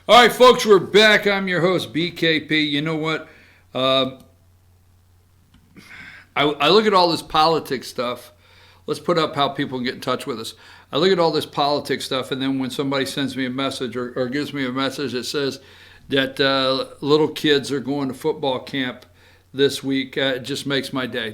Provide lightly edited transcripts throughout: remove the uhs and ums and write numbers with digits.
All right, folks, we're back. I'm your host, BKP. You know what? I look at all this politics stuff. Let's put up how people can get in touch with us. I look at all this politics stuff, and then when somebody sends me a message or gives me a message that says that little kids are going to football camp this week, it just makes my day.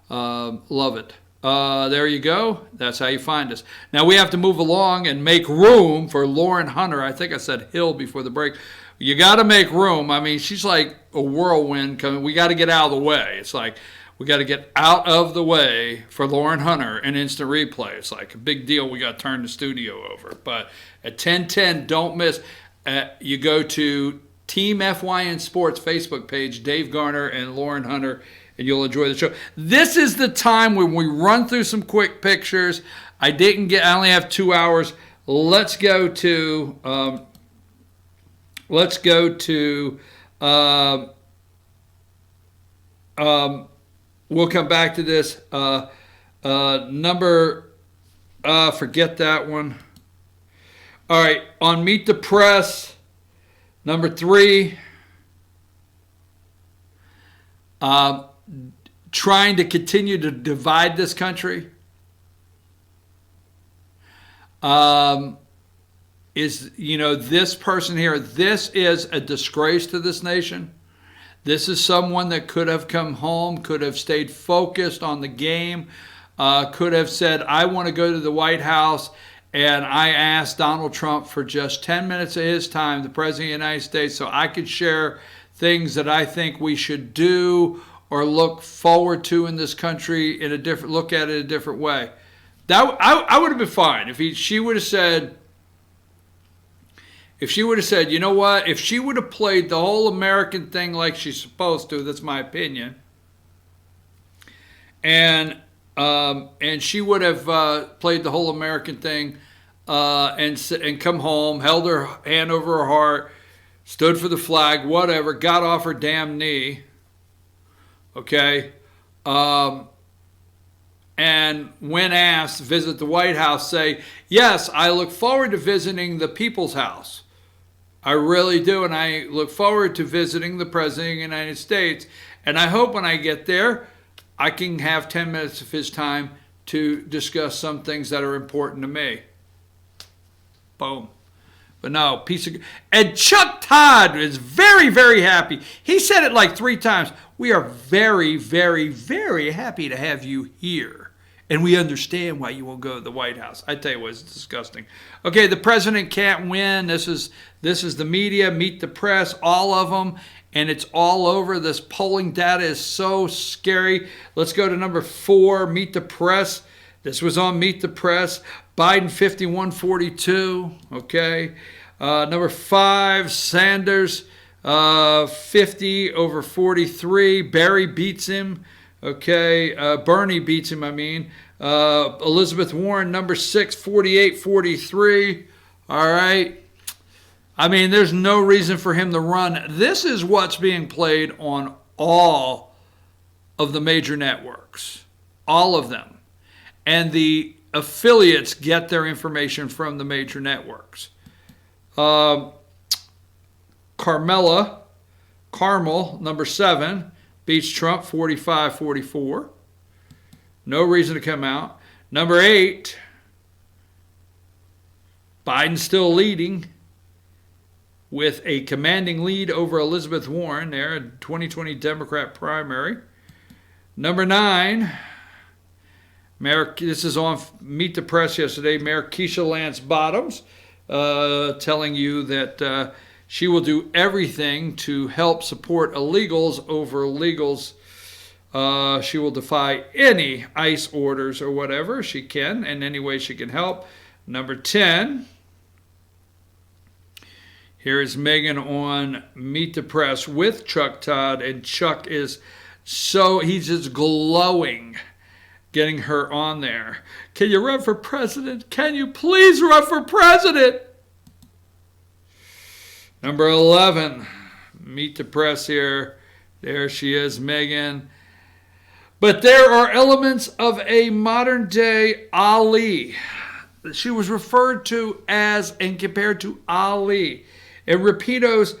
Love it. There you go. That's how you find us. Now we have to move along and make room for Lauren Hunter. I think I said Hill before the break. You got to make room. I mean, she's like a whirlwind coming. We got to get out of the way. It's like we got to get out of the way for Lauren Hunter and instant replay. It's like a big deal. We got to turn the studio over. But at 10:10, don't miss. You go to Team FYN Sports Facebook page, Dave Garner and Lauren Hunter, and you'll enjoy the show. This is the time when we run through some quick pictures. I only have 2 hours. Let's go to we'll come back to this. Forget that one. All right, on Meet the Press, number 3. Trying to continue to divide this country is, this person here, this is a disgrace to this nation. This is someone that could have come home, could have stayed focused on the game, could have said, I want to go to the White House, and I asked Donald Trump for just 10 minutes of his time, the President of the United States, so I could share things that I think we should do or look forward to in this country look at it a different way. I would have been fine if she would have said, you know what, if she would have played the whole American thing like she's supposed to, that's my opinion, and she would have played the whole American thing and come home, held her hand over her heart, stood for the flag, whatever, got off her damn knee, okay, and when asked, visit the White House, say, yes, I look forward to visiting the People's House. I really do, and I look forward to visiting the President of the United States, and I hope when I get there, I can have 10 minutes of his time to discuss some things that are important to me. Boom. But no, and Chuck Todd is very, very happy. He said it like 3 times. We are very, very, very happy to have you here. And we understand why you won't go to the White House. I tell you what, it's disgusting. Okay, the president can't win. This is the media, Meet the Press, all of them. And it's all over. This polling data is so scary. Let's go to number 4, Meet the Press. This was on Meet the Press. Biden 51-42. Okay. Number 5, Sanders 50-43. Barry beats him. Okay. Bernie beats him, Elizabeth Warren, number 6, 48-43. All right. There's no reason for him to run. This is what's being played on all of the major networks. All of them. And the affiliates get their information from the major networks. Carmel, number 7, beats Trump 45-44. No reason to come out. Number 8, Biden still leading with a commanding lead over Elizabeth Warren there in 2020 Democrat primary. Number 9, this is on Meet the Press yesterday, Mayor Keisha Lance Bottoms telling you that she will do everything to help support illegals over legals. She will defy any ICE orders or whatever she can, in any way she can help. Number 10, here is Megan on Meet the Press with Chuck Todd, and Chuck he's just glowing getting her on there. Can you run for president? Can you please run for president? Number 11, Meet the Press here. There she is, Megan. But there are elements of a modern day Ali she was referred to as and compared to Ali. And Rapido's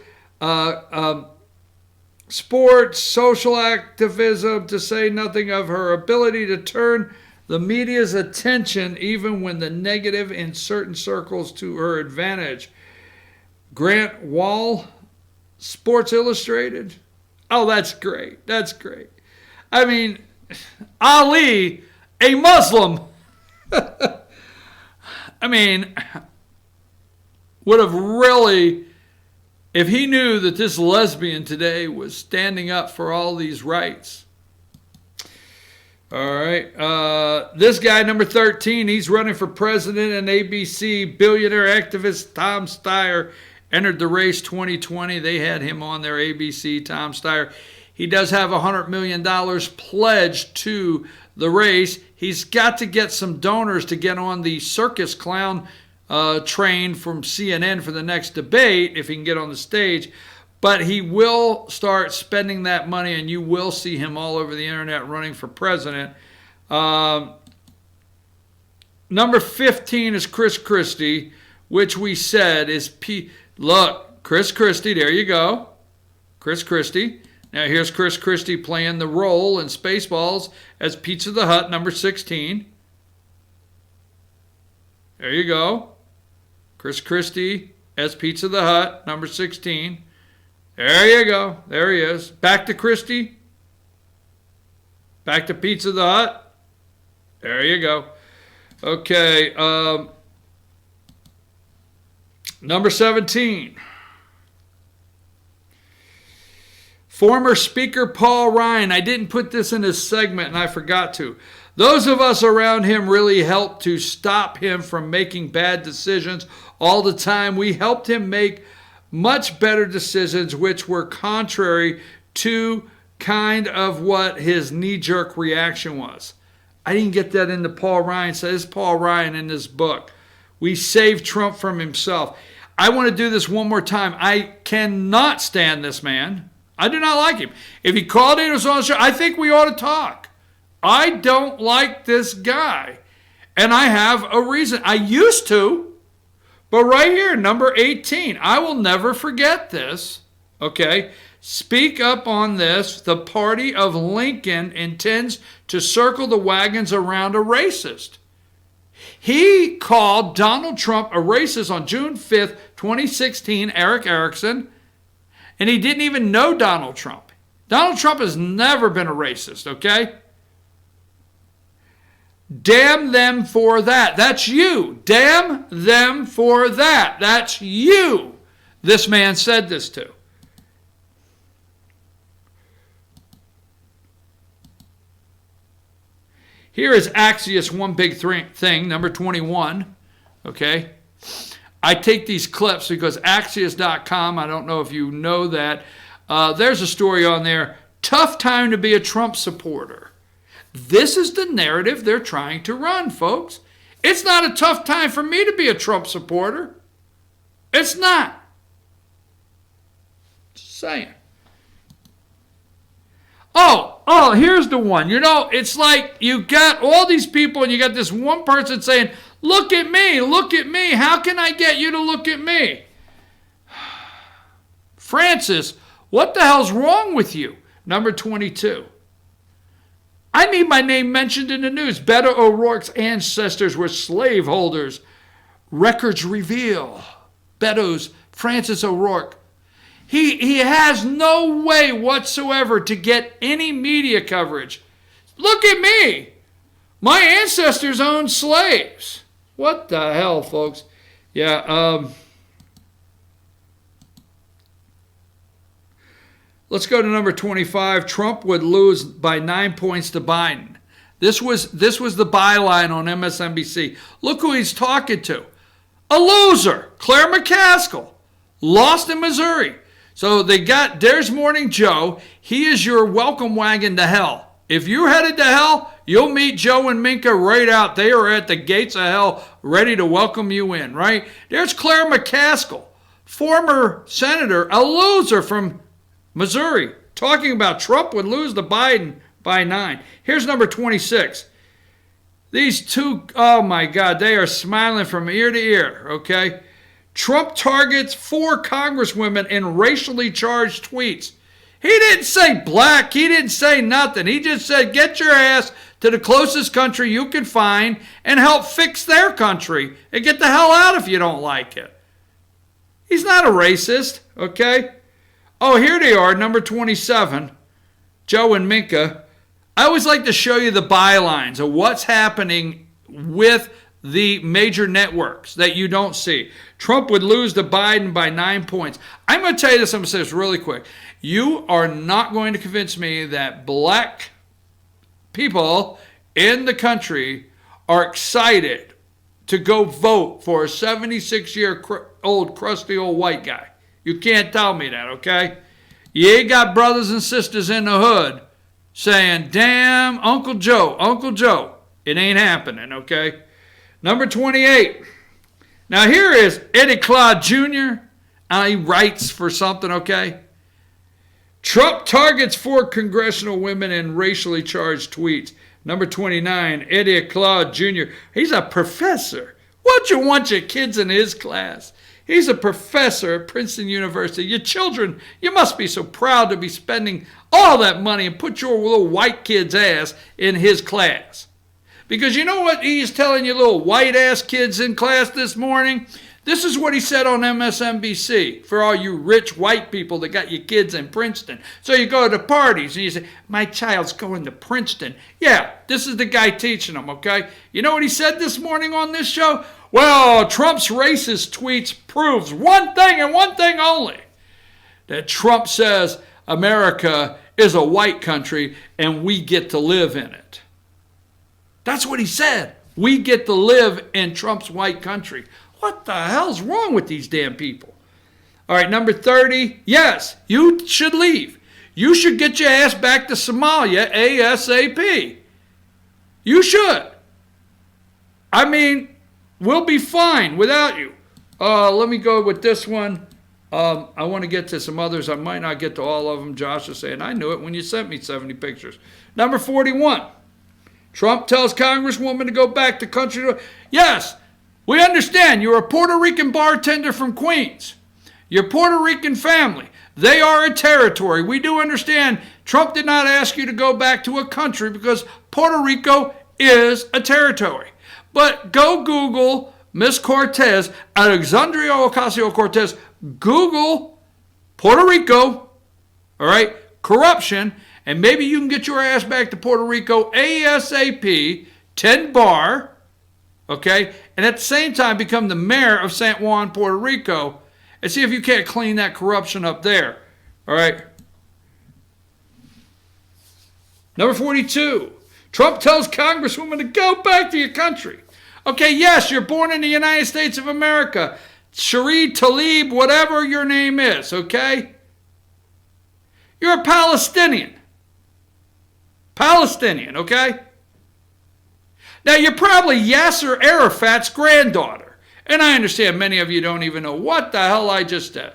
sports, social activism, to say nothing of her ability to turn the media's attention, even when the negative in certain circles, to her advantage. Grant Wall, Sports Illustrated. Oh, that's great. That's great. I mean, Ali, a Muslim, I mean, would have really, if he knew that this lesbian today was standing up for all these rights. All right. This guy, number 13, he's running for president, and ABC billionaire activist Tom Steyer entered the race 2020. They had him on their ABC, Tom Steyer. He does have $100 million pledged to the race. He's got to get some donors to get on the circus clown train from CNN for the next debate, if he can get on the stage. But he will start spending that money, and you will see him all over the internet running for president. Number 15 is Chris Christie, which we said is Look, Chris Christie, there you go. Chris Christie. Now here's Chris Christie playing the role in Spaceballs as Pizza the Hut, number 16. There you go. Chris Christie as Pizza the Hut, number 16. There you go. There he is. Back to Christie. Back to Pizza the Hut. There you go. Okay. Number 17. Former Speaker Paul Ryan. I didn't put this in his segment, and I forgot to. Those of us around him really helped to stop him from making bad decisions all the time. We helped him make much better decisions, which were contrary to kind of what his knee-jerk reaction was. I didn't get that into Paul Ryan. So this is Paul Ryan in this book. We saved Trump from himself. I want to do this one more time. I cannot stand this man. I do not like him. If he called in or was on the show, I think we ought to talk. I don't like this guy. And I have a reason. I used to. But right here, number 18, I will never forget this, okay? Speak up on this. The party of Lincoln intends to circle the wagons around a racist. He called Donald Trump a racist on June 5th, 2016, Eric Erickson, and he didn't even know Donald Trump. Donald Trump has never been a racist, okay? Damn them for that. That's you. Damn them for that. That's you. This man said this to. Here is Axios One Big Thing, number 21. Okay. I take these clips because Axios.com, I don't know if you know that. There's a story on there. Tough time to be a Trump supporter. This is the narrative they're trying to run, folks. It's not a tough time for me to be a Trump supporter. It's not. Just saying. Oh, here's the one. You know, it's like you got all these people and you got this one person saying, look at me, look at me. How can I get you to look at me? Francis, what the hell's wrong with you? Number 22. I need my name mentioned in the news. Beto O'Rourke's ancestors were slaveholders. Records reveal. Beto's Francis O'Rourke. He has no way whatsoever to get any media coverage. Look at me. My ancestors owned slaves. What the hell, folks? Yeah, let's go to number 25. Trump would lose by 9 points to Biden. This was the byline on MSNBC. Look who he's talking to. A loser, Claire McCaskill, lost in Missouri. So there's Morning Joe. He is your welcome wagon to hell. If you're headed to hell, you'll meet Joe and Minka right out. They are at the gates of hell ready to welcome you in, right? There's Claire McCaskill, former senator, a loser from Missouri, talking about Trump would lose to Biden by 9. Here's number 26. These two, oh my God, they are smiling from ear to ear, okay? Trump targets 4 congresswomen in racially charged tweets. He didn't say black. He didn't say nothing. He just said, get your ass to the closest country you can find and help fix their country and get the hell out if you don't like it. He's not a racist, okay? Oh, here they are, number 27, Joe and Minka. I always like to show you the bylines of what's happening with the major networks that you don't see. Trump would lose to Biden by 9 points. I'm going to tell you this. I'm going to say this really quick. You are not going to convince me that black people in the are excited to go vote for a 76-year-old crusty old white guy. You can't tell me that, okay? You ain't got brothers and sisters in the hood saying, damn, Uncle Joe. It ain't happening, okay? Number 28. Now here is Eddie Claude Jr. He writes for something, okay? Trump targets 4 congressional women in racially charged tweets. Number 29, Eddie Claude Jr. He's a professor. What you want your kids in his class? He's a professor at Princeton University. Your children, you must be so proud to be spending all that money and put your little white kid's ass in his class. Because you know what he's telling you little white-ass kids in class this morning? This is what he said on MSNBC for all you rich white people that got your kids in Princeton. So you go to parties and you say, my child's going to Princeton. Yeah, this is the guy teaching them, okay? You know what he said this morning on this show? Well, Trump's racist tweets proves one thing and one thing only. That Trump says America is a white country and we get to live in it. That's what he said. We get to live in Trump's white country. What the hell's wrong with these damn people? All right, number 30. Yes, you should leave. You should get your ass back to Somalia ASAP. You should. I mean, we'll be fine without you. Let me go with this one. I want to get to some others. I might not get to all of them. Josh is saying, I knew it when you sent me 70 pictures. Number 41. Trump tells Congresswoman to go back to country. Yes, we understand you're a Puerto Rican bartender from Queens. Your Puerto Rican family, they are a territory. We do understand Trump did not ask you to go back to a country because Puerto Rico is a territory. But go Google Miss Cortez, Alexandria Ocasio-Cortez, Google Puerto Rico, all right, corruption, and maybe you can get your ass back to Puerto Rico ASAP, 10 bar, okay, and at the same time become the mayor of San Juan, Puerto Rico, and see if you can't clean that corruption up there, all right? Number 42, Trump tells Congresswoman to go back to your country. Okay, yes, you're born in the United States of America. Sheree Tlaib, whatever your name is, okay? You're a Palestinian. Palestinian, okay? Now, you're probably Yasser Arafat's granddaughter. And I understand many of you don't even know what the hell I just said.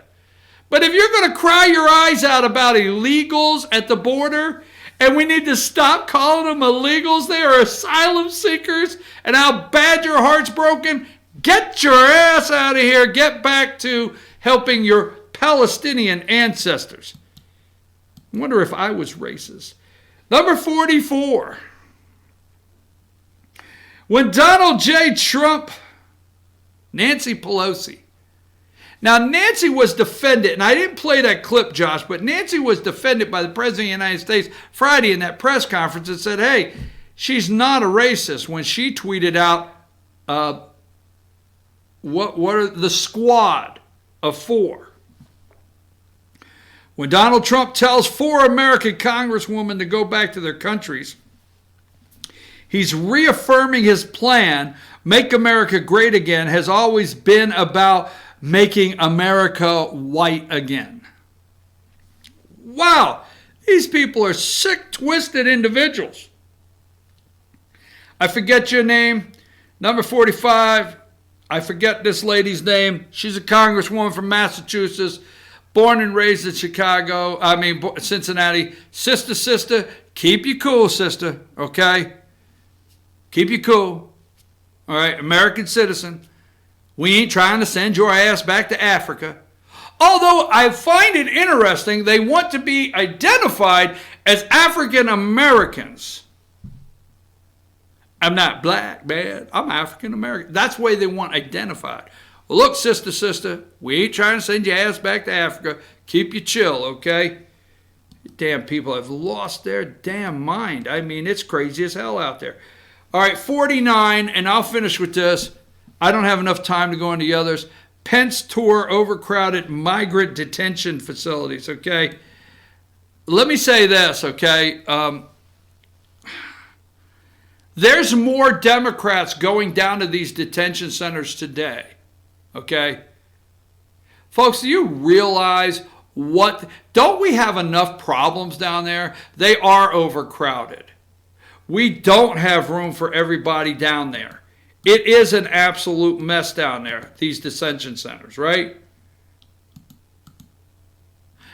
But if you're going to cry your eyes out about illegals at the border, and we need to stop calling them illegals, they are asylum seekers, and how bad your heart's broken, get your ass out of here. Get back to helping your Palestinian ancestors. I wonder if I was racist. Number 44. When Donald J. Trump, Nancy Pelosi. Now, Nancy was defended, and I didn't play that clip, Josh, but Nancy was defended by the President of the United States Friday in that press conference and said, hey, she's not a racist when she tweeted out what are the squad of 4. When Donald Trump tells 4 American congresswomen to go back to their countries, he's reaffirming his plan, Make America Great Again, has always been about making America white again. Wow, these people are sick, twisted individuals. I forget your name. Number 45, I forget this lady's name. She's a congresswoman from Massachusetts. Born and raised in Cincinnati. Sister, keep you cool, sister, okay? Keep you cool. All right, American citizen. We ain't trying to send your ass back to Africa. Although I find it interesting, they want to be identified as African Americans. I'm not black, man. I'm African American. That's the way they want identified. Well, look, sister, we ain't trying to send your ass back to Africa. Keep you chill, okay? Damn people have lost their damn mind. I mean, it's crazy as hell out there. All right, 49, and I'll finish with this. I don't have enough time to go into the others. Pence tour overcrowded migrant detention facilities, okay? Let me say this, okay? There's more Democrats going down to these detention centers today, okay? Folks, do you realize don't we have enough problems down there? They are overcrowded. We don't have room for everybody down there. It is an absolute mess down there, these detention centers, right?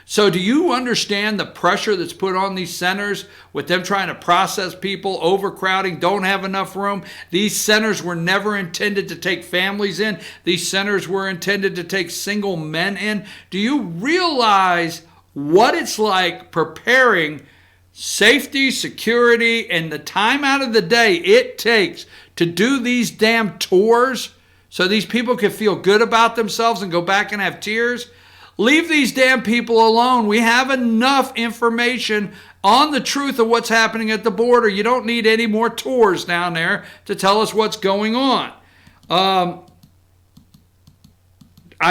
So do you understand the pressure that's put on these centers with them trying to process people, overcrowding, don't have enough room? These centers were never intended to take families in. These centers were intended to take single men in. Do you realize what it's like preparing safety, security, and the time out of the day it takes to do these damn tours so these people can feel good about themselves and go back and have tears? Leave these damn people alone. We have enough information on the truth of what's happening at the border. You don't need any more tours down there to tell us what's going on. I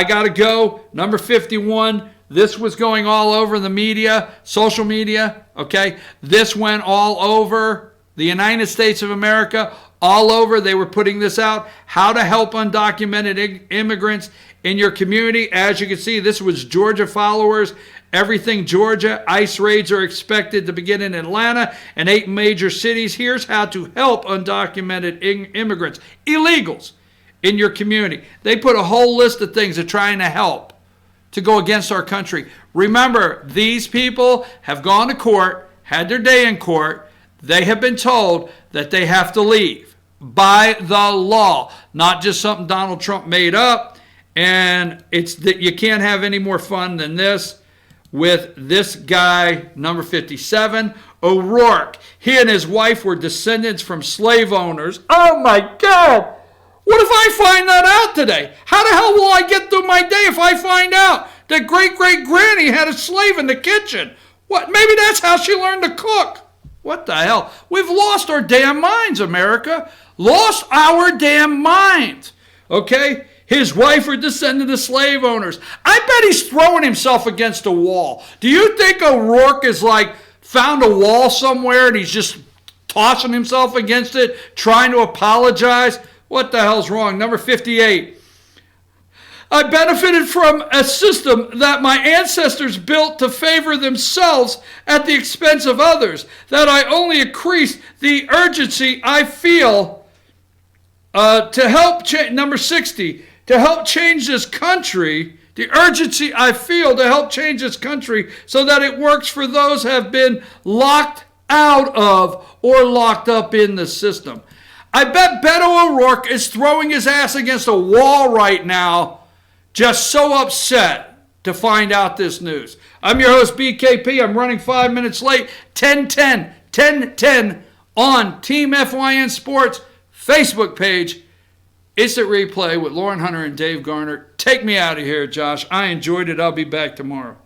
got to go. Number 51. This was going all over the media, social media, okay? This went all over the United States of America, all over. They were putting this out. How to help undocumented immigrants in your community. As you can see, this was Georgia followers. Everything Georgia. ICE raids are expected to begin in Atlanta and 8 major cities. Here's how to help undocumented immigrants, illegals, in your community. They put a whole list of things they're trying to help to go against our country. Remember, these people have gone to court, had their day in court. They have been told that they have to leave by the law, not just something Donald Trump made up. And it's that you can't have any more fun than this with this guy, number 57, O'Rourke. He and his wife were descendants from slave owners. Oh my God! What if I find that out today? How the hell will I get through my day if I find out that great-great-granny had a slave in the kitchen? What? Maybe that's how she learned to cook. What the hell? We've lost our damn minds, America. Lost our damn minds. Okay? His wife were descendant of slave owners. I bet he's throwing himself against a wall. Do you think O'Rourke is like found a wall somewhere and he's just tossing himself against it, trying to apologize? What the hell's wrong? Number 58. I benefited from a system that my ancestors built to favor themselves at the expense of others, that I only increased the urgency I feel to help change. Number 60. To help change this country, the urgency I feel to help change this country so that it works for those who have been locked out of or locked up in the system. I bet Beto O'Rourke is throwing his ass against a wall right now, just so upset to find out this news. I'm your host, BKP. I'm running 5 minutes late. 10-10 on Team FYN Sports Facebook page. Instant replay with Lauren Hunter and Dave Garner. Take me out of here, Josh. I enjoyed it. I'll be back tomorrow.